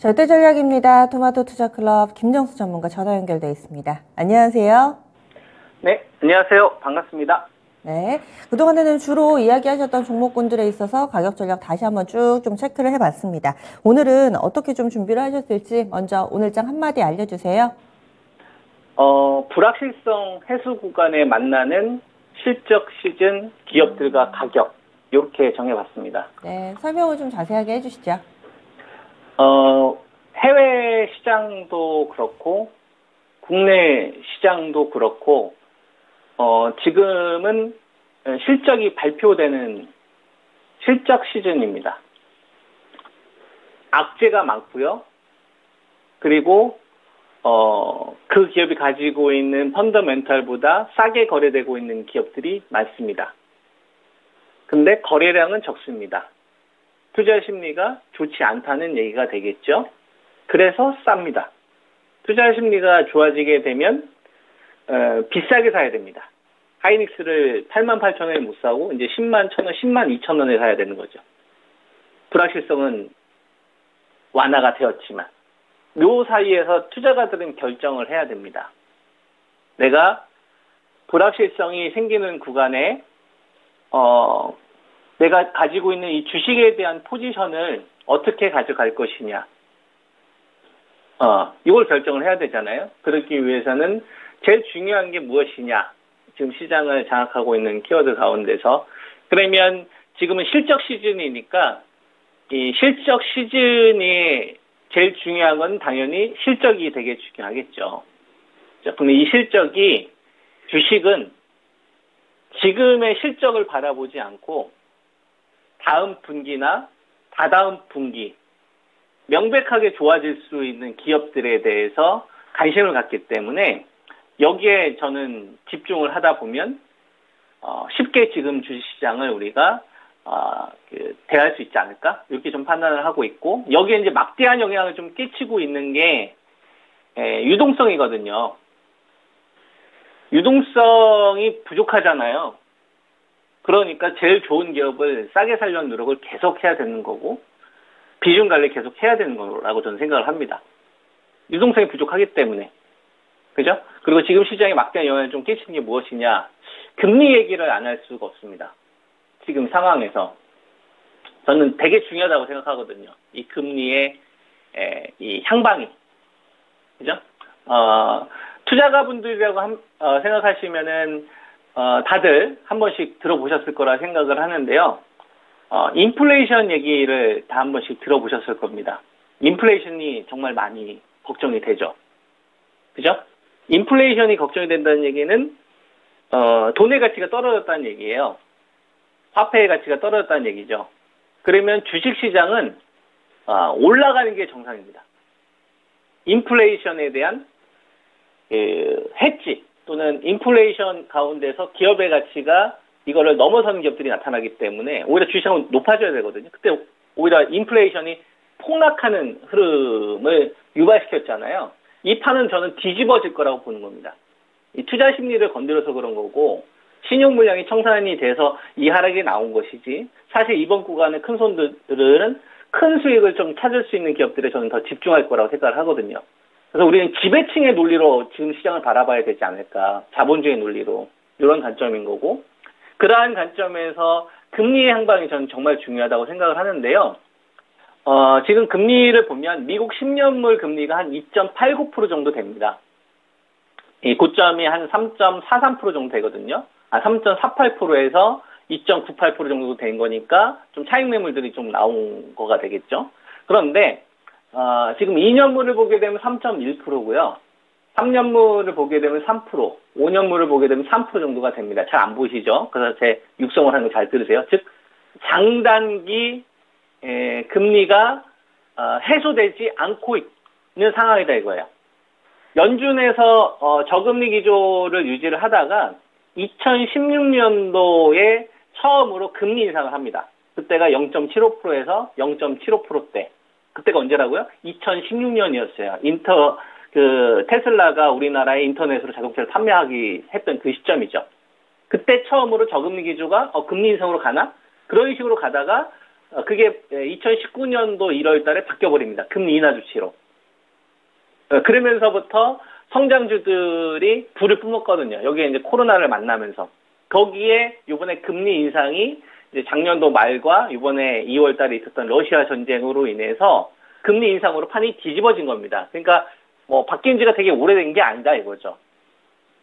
절대전략입니다. 토마토 투자클럽 김정수 전문가 전화 연결되어 있습니다. 안녕하세요. 네, 안녕하세요. 반갑습니다. 네, 그동안에는 주로 이야기하셨던 종목군들에 있어서 가격 전략 다시 한번 쭉 좀 체크를 해봤습니다. 오늘은 어떻게 좀 준비를 하셨을지 먼저 오늘장 한마디 알려주세요. 불확실성 해소 구간에 만나는 실적 시즌 기업들과 가격 이렇게 정해봤습니다. 네, 설명을 좀 자세하게 해주시죠. 해외 시장도 그렇고 국내 시장도 그렇고 지금은 실적이 발표되는 실적 시즌입니다. 악재가 많고요. 그리고 그 기업이 가지고 있는 펀더멘털보다 싸게 거래되고 있는 기업들이 많습니다. 근데 거래량은 적습니다. 투자 심리가 좋지 않다는 얘기가 되겠죠. 그래서 쌉니다. 투자 심리가 좋아지게 되면 비싸게 사야 됩니다. 하이닉스를 88,000원에 못 사고 이제 10만 1,000원, 10만 2,000원에 사야 되는 거죠. 불확실성은 완화가 되었지만 요 사이에서 투자가들은 결정을 해야 됩니다. 내가 불확실성이 생기는 구간에 내가 가지고 있는 이 주식에 대한 포지션을 어떻게 가져갈 것이냐. 이걸 결정을 해야 되잖아요. 그렇기 위해서는 제일 중요한 게 무엇이냐. 지금 시장을 장악하고 있는 키워드 가운데서. 그러면 지금은 실적 시즌이니까 이 실적 시즌이 제일 중요한 건 당연히 실적이 되게 중요하겠죠. 근데 이 실적이 주식은 지금의 실적을 바라보지 않고 다음 분기나 다다음 분기 명백하게 좋아질 수 있는 기업들에 대해서 관심을 갖기 때문에 여기에 저는 집중을 하다 보면 쉽게 지금 주식시장을 우리가 대할 수 있지 않을까? 이렇게 좀 판단을 하고 있고 여기에 이제 막대한 영향을 좀 끼치고 있는 게 유동성이거든요. 유동성이 부족하잖아요. 그러니까 제일 좋은 기업을 싸게 살려는 노력을 계속 해야 되는 거고 비중 관리 계속 해야 되는 거라고 저는 생각을 합니다. 유동성이 부족하기 때문에. 그죠? 그리고 지금 시장에 막대한 영향을 좀 끼치는 게 무엇이냐. 금리 얘기를 안 할 수가 없습니다. 지금 상황에서. 저는 되게 중요하다고 생각하거든요. 이 금리의 이 향방이. 그죠? 투자가분들이라고 생각하시면은 다들 한 번씩 들어보셨을 거라 생각을 하는데요. 인플레이션 얘기를 다 한 번씩 들어보셨을 겁니다. 인플레이션이 정말 많이 걱정이 되죠. 그죠? 인플레이션이 걱정이 된다는 얘기는 돈의 가치가 떨어졌다는 얘기예요. 화폐의 가치가 떨어졌다는 얘기죠. 그러면 주식시장은 올라가는 게 정상입니다. 인플레이션에 대한 해지 또는 인플레이션 가운데서 기업의 가치가 이거를 넘어서는 기업들이 나타나기 때문에 오히려 주식시장은 높아져야 되거든요. 그때 오히려 인플레이션이 폭락하는 흐름을 유발시켰잖아요. 이 판은 저는 뒤집어질 거라고 보는 겁니다. 이 투자 심리를 건드려서 그런 거고 신용 물량이 청산이 돼서 이 하락이 나온 것이지 사실 이번 구간의 큰 손들은 큰 수익을 좀 찾을 수 있는 기업들에 저는 더 집중할 거라고 생각을 하거든요. 그래서 우리는 지배층의 논리로 지금 시장을 바라봐야 되지 않을까. 자본주의 논리로. 이런 관점인 거고. 그러한 관점에서 금리의 향방이 저는 정말 중요하다고 생각을 하는데요. 지금 금리를 보면 미국 10년물 금리가 한 2.89% 정도 됩니다. 이 고점이 한 3.43% 정도 되거든요. 3.48%에서 2.98% 정도 된 거니까 좀 차익 매물들이 좀 나온 거가 되겠죠. 그런데 지금 2년물을 보게 되면 3.1%고요. 3년물을 보게 되면 3%, 5년물을 보게 되면 3% 정도가 됩니다. 잘 안 보시죠? 그래서 제 육성을 하는 거 잘 들으세요. 즉 장단기 금리가 해소되지 않고 있는 상황이다 이거예요. 연준에서 저금리 기조를 유지를 하다가 2016년도에 처음으로 금리 인상을 합니다. 그때가 0.75%에서 0.75%대. 그때가 언제라고요? 2016년이었어요. 테슬라가 우리나라의 인터넷으로 자동차를 판매하기 했던 그 시점이죠. 그때 처음으로 저금리 기조가 금리 인상으로 가나? 그런 식으로 가다가 그게 2019년도 1월 달에 바뀌어버립니다. 금리 인하 조치로. 그러면서부터 성장주들이 불을 뿜었거든요. 여기에 이제 코로나를 만나면서. 거기에 이번에 금리 인상이 이제 작년도 말과 이번에 2월 달에 있었던 러시아 전쟁으로 인해서 금리 인상으로 판이 뒤집어진 겁니다. 그러니까 뭐 바뀐 지가 되게 오래된 게 아니다 이거죠.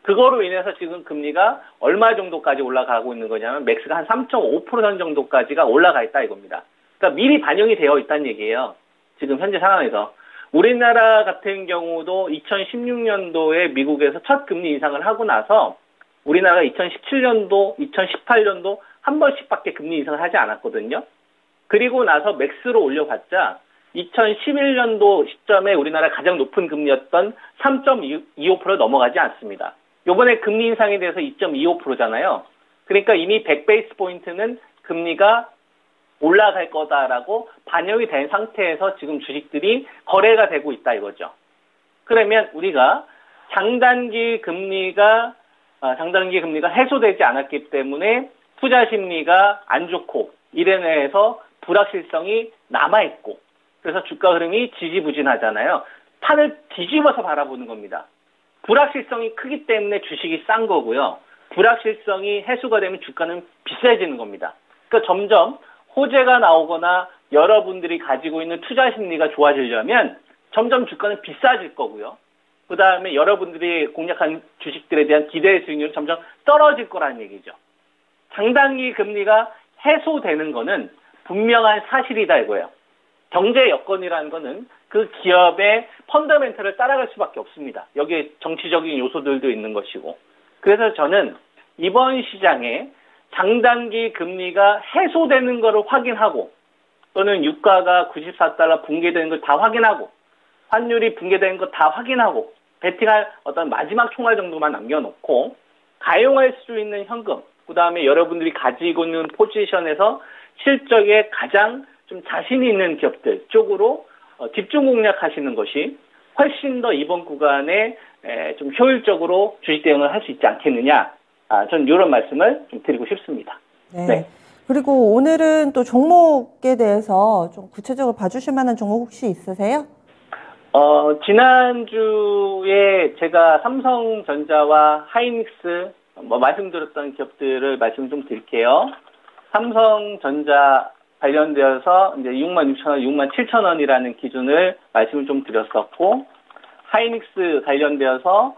그거로 인해서 지금 금리가 얼마 정도까지 올라가고 있는 거냐면 맥스가 한 3.5% 정도까지가 올라가 있다 이겁니다. 그러니까 미리 반영이 되어 있다는 얘기예요. 지금 현재 상황에서. 우리나라 같은 경우도 2016년도에 미국에서 첫 금리 인상을 하고 나서 우리나라가 2017년도, 2018년도 한 번씩밖에 금리 인상을 하지 않았거든요. 그리고 나서 맥스로 올려봤자 2011년도 시점에 우리나라 가장 높은 금리였던 3.25%를 넘어가지 않습니다. 요번에 금리 인상에 대해서 2.25%잖아요. 그러니까 이미 100베이스 포인트는 금리가 올라갈 거다라고 반영이 된 상태에서 지금 주식들이 거래가 되고 있다 이거죠. 그러면 우리가 장단기 금리가 해소되지 않았기 때문에 투자 심리가 안 좋고 이래 내에서 불확실성이 남아있고 그래서 주가 흐름이 지지부진하잖아요. 판을 뒤집어서 바라보는 겁니다. 불확실성이 크기 때문에 주식이 싼 거고요. 불확실성이 해소가 되면 주가는 비싸지는 겁니다. 그러니까 점점 호재가 나오거나 여러분들이 가지고 있는 투자 심리가 좋아지려면 점점 주가는 비싸질 거고요. 그 다음에 여러분들이 공략한 주식들에 대한 기대 수익률이 점점 떨어질 거라는 얘기죠. 장단기 금리가 해소되는 거는 분명한 사실이다 이거예요. 경제 여건이라는 거는 그 기업의 펀더멘털을 따라갈 수밖에 없습니다. 여기에 정치적인 요소들도 있는 것이고. 그래서 저는 이번 시장에 장단기 금리가 해소되는 것을 확인하고 또는 유가가 94달러 붕괴되는 걸 다 확인하고 환율이 붕괴되는 거 다 확인하고 베팅할 어떤 마지막 총알 정도만 남겨놓고 가용할 수 있는 현금 그 다음에 여러분들이 가지고 있는 포지션에서 실적에 가장 좀 자신 있는 기업들 쪽으로 집중 공략하시는 것이 훨씬 더 이번 구간에 좀 효율적으로 주식 대응을 할 수 있지 않겠느냐. 저는 이런 말씀을 좀 드리고 싶습니다. 네. 네. 그리고 오늘은 또 종목에 대해서 좀 구체적으로 봐주실 만한 종목 혹시 있으세요? 지난주에 제가 삼성전자와 하이닉스 말씀드렸던 기업들을 말씀 좀 드릴게요. 삼성전자 관련되어서 이제 66,000원, 67,000원이라는 기준을 말씀을 좀 드렸었고, 하이닉스 관련되어서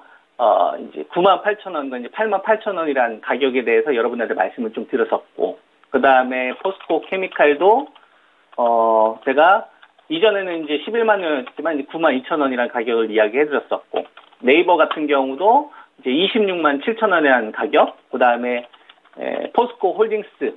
이제 98,000원과 이제 88,000원이라는 가격에 대해서 여러분들한테 말씀을 좀 드렸었고, 그 다음에 포스코 케미칼도 제가 이전에는 이제 11만 원이었지만 이제 92,000원이라는 가격을 이야기해드렸었고, 네이버 같은 경우도 이제 26만 7천원이라는 가격, 그 다음에 포스코 홀딩스,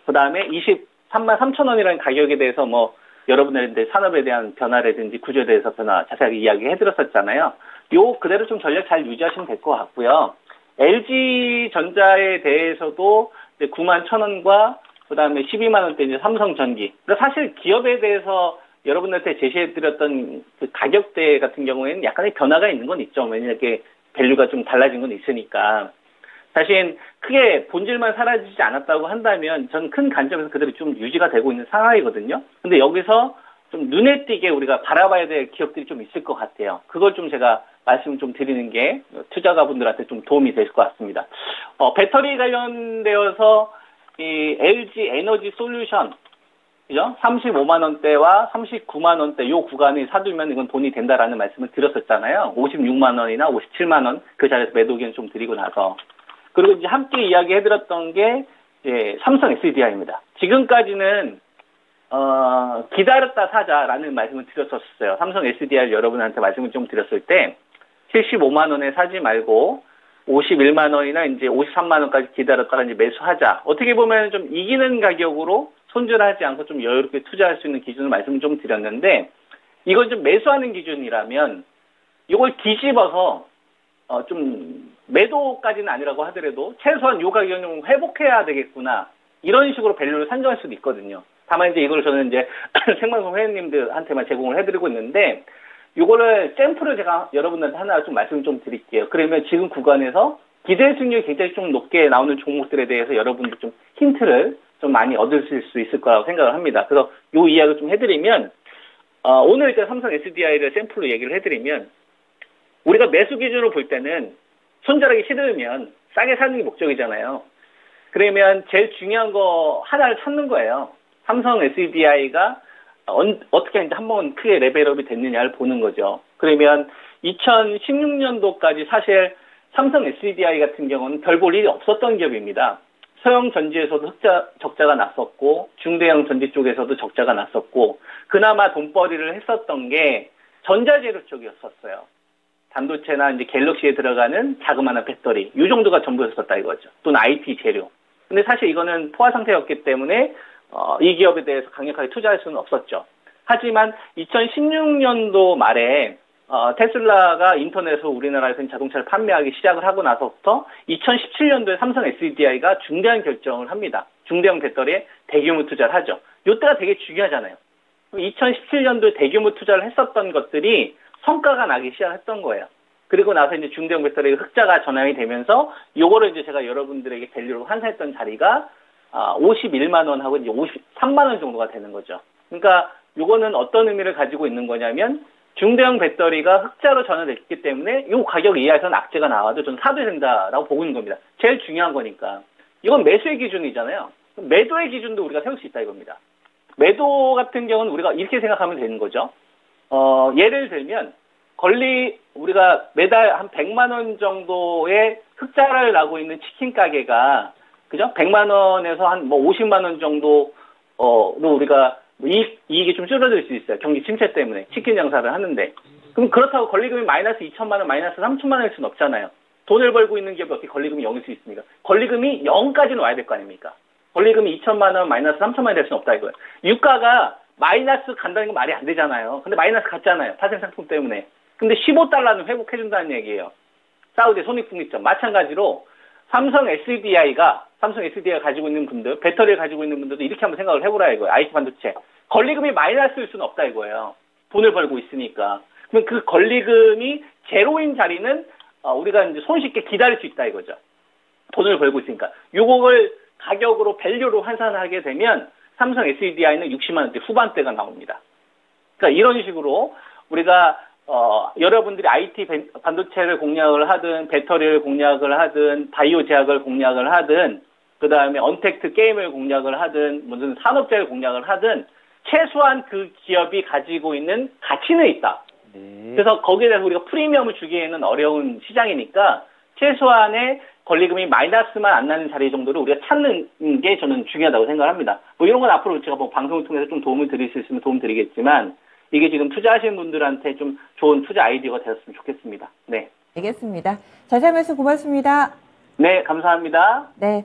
그 다음에 23만 3천원이라는 가격에 대해서 뭐 여러분들한테 산업에 대한 변화라든지 구조에 대해서 변화 자세하게 이야기해드렸었잖아요. 요 그대로 좀 전략 잘 유지하시면 될 것 같고요. LG전자에 대해서도 이제 9만 1,000원과 그 다음에 12만 원대 이제 삼성전기. 사실 기업에 대해서 여러분들한테 제시해드렸던 그 가격대 같은 경우에는 약간의 변화가 있는 건 있죠. 왜냐하면 이렇게 밸류가 좀 달라진 건 있으니까. 사실 크게 본질만 사라지지 않았다고 한다면 전 큰 관점에서 그대로 좀 유지가 되고 있는 상황이거든요. 근데 여기서 좀 눈에 띄게 우리가 바라봐야 될 기업들이 좀 있을 것 같아요. 그걸 좀 제가 말씀 좀 드리는 게 투자가분들한테 좀 도움이 될 것 같습니다. 배터리 관련되어서 이 LG 에너지 솔루션, 그죠? 35만 원대와 39만 원대 요 구간을 사두면 이건 돈이 된다라는 말씀을 드렸었잖아요. 56만 원이나 57만 원 그 자리에서 매도 의견 좀 드리고 나서. 그리고 이제 함께 이야기해드렸던 게 삼성 SDI입니다. 지금까지는 기다렸다 사자라는 말씀을 드렸었어요. 삼성 SDI 여러분한테 말씀을 좀 드렸을 때 75만 원에 사지 말고 51만 원이나 이제 53만 원까지 기다렸다가 이제 매수하자. 어떻게 보면 좀 이기는 가격으로 손절하지 않고 좀 여유롭게 투자할 수 있는 기준을 말씀을 좀 드렸는데 이건 좀 매수하는 기준이라면 이걸 뒤집어서 좀 매도까지는 아니라고 하더라도 최소한 요 가격은 좀 회복해야 되겠구나. 이런 식으로 밸류를 산정할 수도 있거든요. 다만 이제 이걸 저는 이제 생방송 회원님들한테만 제공을 해드리고 있는데 요거를 샘플을 제가 여러분들한테 하나 좀 말씀 좀 드릴게요. 그러면 지금 구간에서 기대 수익률이 굉장히 좀 높게 나오는 종목들에 대해서 여러분들 좀 힌트를 좀 많이 얻으실 수 있을 거라고 생각을 합니다. 그래서 요 이야기를 좀 해드리면, 오늘 일단 삼성 SDI를 샘플로 얘기를 해드리면, 우리가 매수 기준으로 볼 때는 손절하기 싫으면 싸게 사는 게 목적이잖아요. 그러면 제일 중요한 거 하나를 찾는 거예요. 삼성 SDI가 어떻게 이제 한번 크게 레벨업이 됐느냐를 보는 거죠. 그러면 2016년도까지 사실 삼성 SDI 같은 경우는 별 볼 일이 없었던 기업입니다. 소형 전지에서도 적자가 났었고, 중대형 전지 쪽에서도 적자가 났었고, 그나마 돈벌이를 했었던 게 전자재료 쪽이었었어요. 반도체나 이제 갤럭시에 들어가는 자그마한 배터리, 이 정도가 전부였었다 이거죠. 또는 IT 재료. 근데 사실 이거는 포화 상태였기 때문에 이 기업에 대해서 강력하게 투자할 수는 없었죠. 하지만 2016년도 말에 테슬라가 인터넷으로 우리나라에서 자동차를 판매하기 시작을 하고 나서부터 2017년도에 삼성 SDI가 중대한 결정을 합니다. 중대형 배터리에 대규모 투자를 하죠. 이때가 되게 중요하잖아요. 2017년도에 대규모 투자를 했었던 것들이 성과가 나기 시작했던 거예요. 그리고 나서 이제 중대형 배터리 흑자가 전환이 되면서 요거를 이제 제가 여러분들에게 밸류로 환산했던 자리가 51만 원하고 이제 53만 원 정도가 되는 거죠. 그러니까 요거는 어떤 의미를 가지고 있는 거냐면 중대형 배터리가 흑자로 전환됐기 때문에 요 가격 이하에서는 악재가 나와도 좀 사도 된다라고 보고 있는 겁니다. 제일 중요한 거니까. 이건 매수의 기준이잖아요. 매도의 기준도 우리가 세울 수 있다 이겁니다. 매도 같은 경우는 우리가 이렇게 생각하면 되는 거죠. 예를 들면 우리가 매달 한 100만 원 정도의 흑자를 나고 있는 치킨 가게가 그죠? 100만 원에서 한 50만 원 정도로 우리가 이익이 좀 줄어들 수 있어요. 경기 침체 때문에 치킨 장사를 하는데. 그럼 그렇다고 권리금이 마이너스 2천만 원, 마이너스 3천만 원일 수는 없잖아요. 돈을 벌고 있는 기업이 어떻게 권리금이 0일 수 있습니까? 권리금이 0까지는 와야 될 거 아닙니까? 권리금이 2천만 원, 마이너스 3천만 원이 될 수는 없다 이거예요. 유가가 마이너스 간다는 건 말이 안 되잖아요. 근데 마이너스 갔잖아요. 파생 상품 때문에. 근데 15달러는 회복해준다는 얘기예요. 사우디 손익분기점. 마찬가지로 삼성 SDI가 가지고 있는 분들, 배터리를 가지고 있는 분들도 이렇게 한번 생각을 해보라 이거예요. IT 반도체. 권리금이 마이너스일 수는 없다 이거예요. 돈을 벌고 있으니까. 그러면 그 권리금이 제로인 자리는 우리가 이제 손쉽게 기다릴 수 있다 이거죠. 돈을 벌고 있으니까. 요걸 가격으로 밸류로 환산하게 되면 삼성 SDI는 60만 원대 후반대가 나옵니다. 그러니까 이런 식으로 우리가 여러분들이 IT 반도체를 공략을 하든 배터리를 공략을 하든 바이오 제약을 공략을 하든 그 다음에 언택트 게임을 공략을 하든 무슨 산업재를 공략을 하든 최소한 그 기업이 가지고 있는 가치는 있다. 그래서 거기에 대해서 우리가 프리미엄을 주기에는 어려운 시장이니까 최소한의 권리금이 마이너스만 안 나는 자리 정도를 우리가 찾는 게 저는 중요하다고 생각합니다. 뭐 이런 건 앞으로 제가 뭐 방송을 통해서 좀 도움을 드릴 수 있으면 도움 드리겠지만 이게 지금 투자하시는 분들한테 좀 좋은 투자 아이디어가 되었으면 좋겠습니다. 네. 알겠습니다. 자세한 말씀 고맙습니다. 네, 감사합니다. 네.